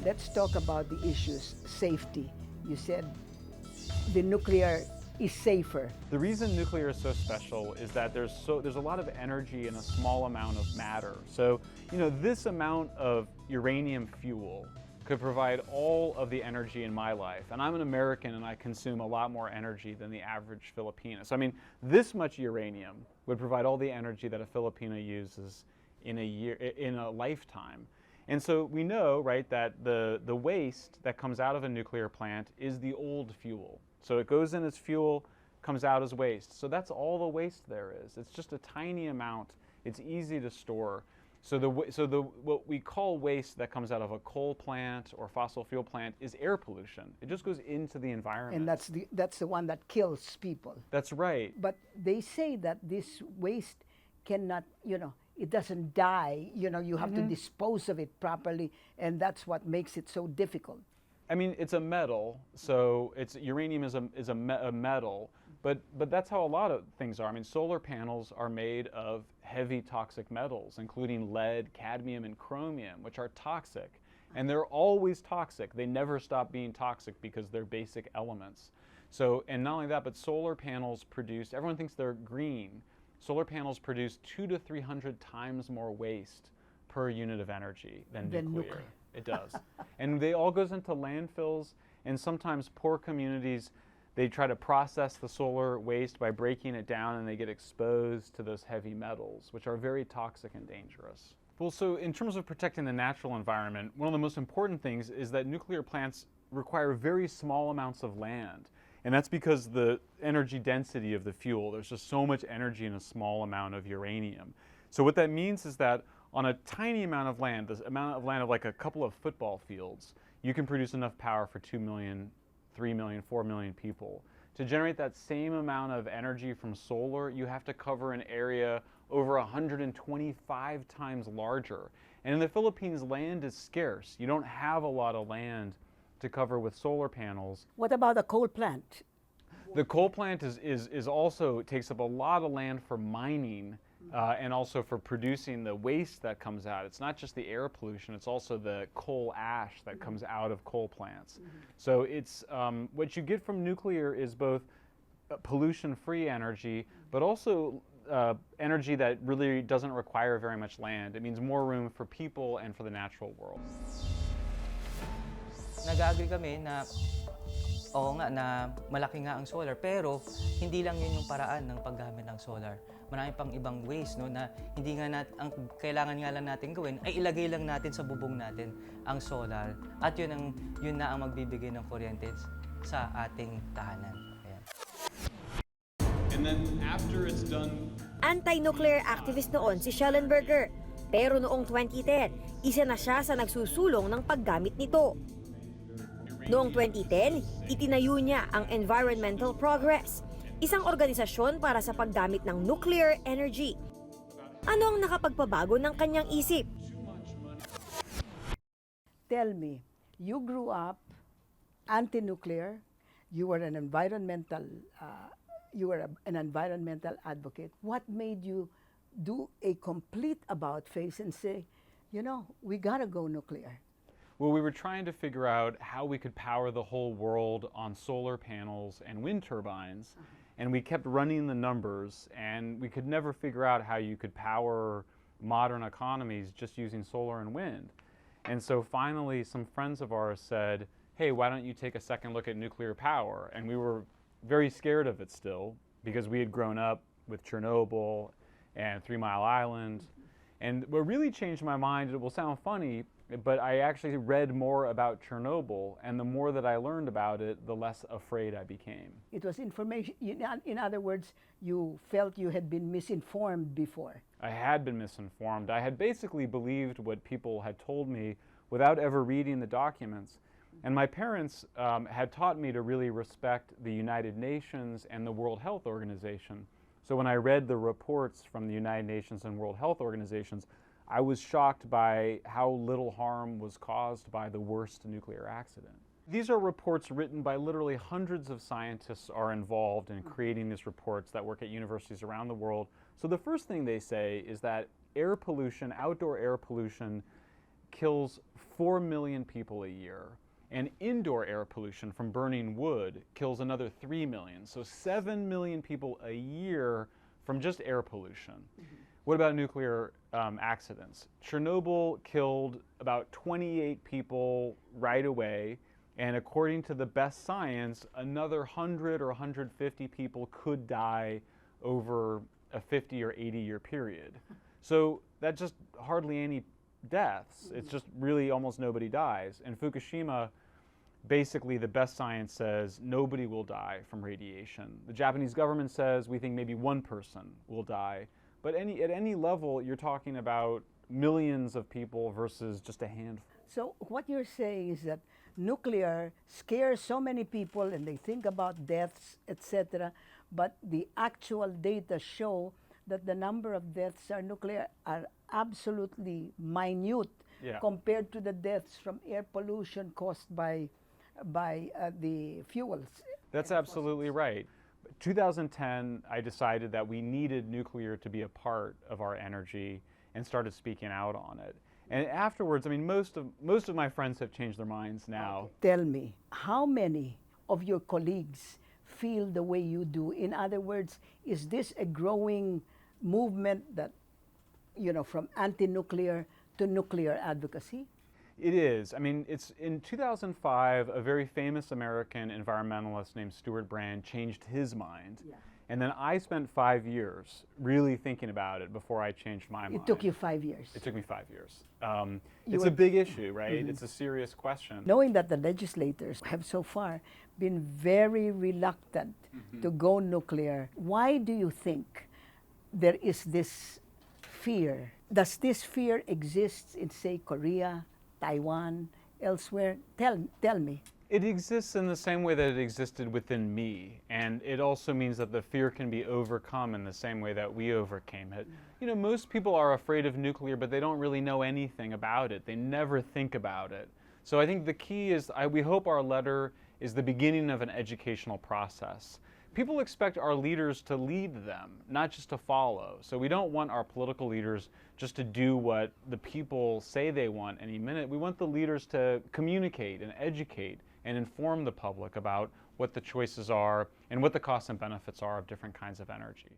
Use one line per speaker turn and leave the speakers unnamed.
Let's talk about the issues. Safety. You said the nuclear is safer.
The reason nuclear is so special is that there's a lot of energy in a small amount of matter. So, this amount of uranium fuel could provide all of the energy in my life. And I'm an American and I consume a lot more energy than the average Filipino. So this much uranium would provide all the energy that a Filipino uses in a lifetime. And so we know, right, that the waste that comes out of a nuclear plant is the old fuel. So it goes in as fuel, comes out as waste. So that's all the waste there is. It's just a tiny amount. It's easy to store. So what we call waste that comes out of a coal plant or fossil fuel plant is air pollution. It just goes into the environment.
And that's the one that kills people.
That's right.
But they say that this waste cannot, it doesn't die. You have to dispose of it properly, and that's what makes it so difficult.
It's a metal, so uranium is a metal, but that's how a lot of things are. Solar panels are made of heavy toxic metals, including lead, cadmium, and chromium, which are toxic. And they're always toxic. They never stop being toxic because they're basic elements. So, and not only that, but solar panels produce, everyone thinks they're green. Solar panels produce 200 to 300 times more waste per unit of energy than nuclear. It does. And they all goes into landfills, and sometimes poor communities, they try to process the solar waste by breaking it down, and they get exposed to those heavy metals, which are very toxic and dangerous. Well, so in terms of protecting the natural environment, one of the most important things is that nuclear plants require very small amounts of land. And that's because the energy density of the fuel, there's just so much energy in a small amount of uranium. So what that means is that on a tiny amount of land, this amount of land of like a couple of football fields, you can produce enough power for 2 million, 3 million, 4 million people. To generate that same amount of energy from solar, you have to cover an area over 125 times larger. And in the Philippines, land is scarce. You don't have a lot of land to cover with solar panels.
What about a coal plant?
The coal plant is also takes up a lot of land for mining and also for producing the waste that comes out. It's not just the air pollution, it's also the coal ash that comes out of coal plants. So it's what you get from nuclear is both pollution-free energy, but also energy that really doesn't require very much land. It means more room for people and for the natural world.
Nag-agree kami na oo nga na malaki nga ang solar, pero hindi lang yun yung paraan ng paggamit ng solar. Marami pang ibang ways, no, na hindi nga ang kailangan nga lang natin gawin ay ilagay lang natin sa bubong natin ang solar, at yun na ang magbibigay ng kuryente sa ating tahanan. Ayan.
And then after it's done,
anti-nuclear activist noon si Shellenberger, pero noong 2010, isa na siya sa nagsusulong ng paggamit nito. Noong 2010, itinayo niya ang Environmental Progress, isang organisasyon para sa paggamit ng nuclear energy. Ano ang nakapagpabago ng kanyang isip?
Tell me, you grew up anti-nuclear, you were an environmental advocate. What made you do a complete about-face and say, we gotta go nuclear?
Well, we were trying to figure out how we could power the whole world on solar panels and wind turbines, and we kept running the numbers, and we could never figure out how you could power modern economies just using solar and wind. And so finally, some friends of ours said, hey, why don't you take a second look at nuclear power? And we were very scared of it still, because we had grown up with Chernobyl and 3 Mile Island. And what really changed my mind, it will sound funny, but I actually read more about Chernobyl, and the more that I learned about it, the less afraid I became.
It was information, in other words, you felt you had been misinformed before.
I had been misinformed. I had basically believed what people had told me without ever reading the documents. And my parents had taught me to really respect the United Nations and the World Health Organization. So when I read the reports from the United Nations and World Health Organizations, I was shocked by how little harm was caused by the worst nuclear accident. These are reports written by literally hundreds of scientists are involved in creating these reports that work at universities around the world. So the first thing they say is that air pollution, outdoor air pollution, kills 4 million people a year, and indoor air pollution from burning wood kills another 3 million. So 7 million people a year from just air pollution. What about nuclear accidents? Chernobyl killed about 28 people right away, and according to the best science, another 100 or 150 people could die over a 50 or 80-year period. So that's just hardly any deaths. It's just really almost nobody dies. In Fukushima, basically the best science says nobody will die from radiation. The Japanese government says we think maybe one person will die. But at any level, you're talking about millions of people versus just a handful.
So what you're saying is that nuclear scares so many people and they think about deaths, etc. But the actual data show that the number of deaths are nuclear are absolutely minute compared to the deaths from air pollution caused by the fuels.
That's absolutely right. 2010, I decided that we needed nuclear to be a part of our energy and started speaking out on it. And afterwards, I mean, most of my friends have changed their minds now.
Tell me, how many of your colleagues feel the way you do? In other words, is this a growing movement that, you know, from anti-nuclear to nuclear advocacy?
It is. I mean, it's in 2005, a very famous American environmentalist named Stuart Brand changed his mind. Yeah. And then I spent 5 years really thinking about it before I changed my mind.
It took you 5 years.
It took me 5 years. It's a big issue, right? It's a serious question.
Knowing that the legislators have so far been very reluctant to go nuclear, why do you think there is this fear? Does this fear exist in, say, Korea, Taiwan, elsewhere? Tell me.
It exists in the same way that it existed within me, and it also means that the fear can be overcome in the same way that we overcame it. You know, most people are afraid of nuclear, but they don't really know anything about it. They never think about it. So I think the key is, we hope our letter is the beginning of an educational process. People expect our leaders to lead them, not just to follow. So we don't want our political leaders just to do what the people say they want any minute. We want the leaders to communicate and educate and inform the public about what the choices are and what the costs and benefits are of different kinds of energy.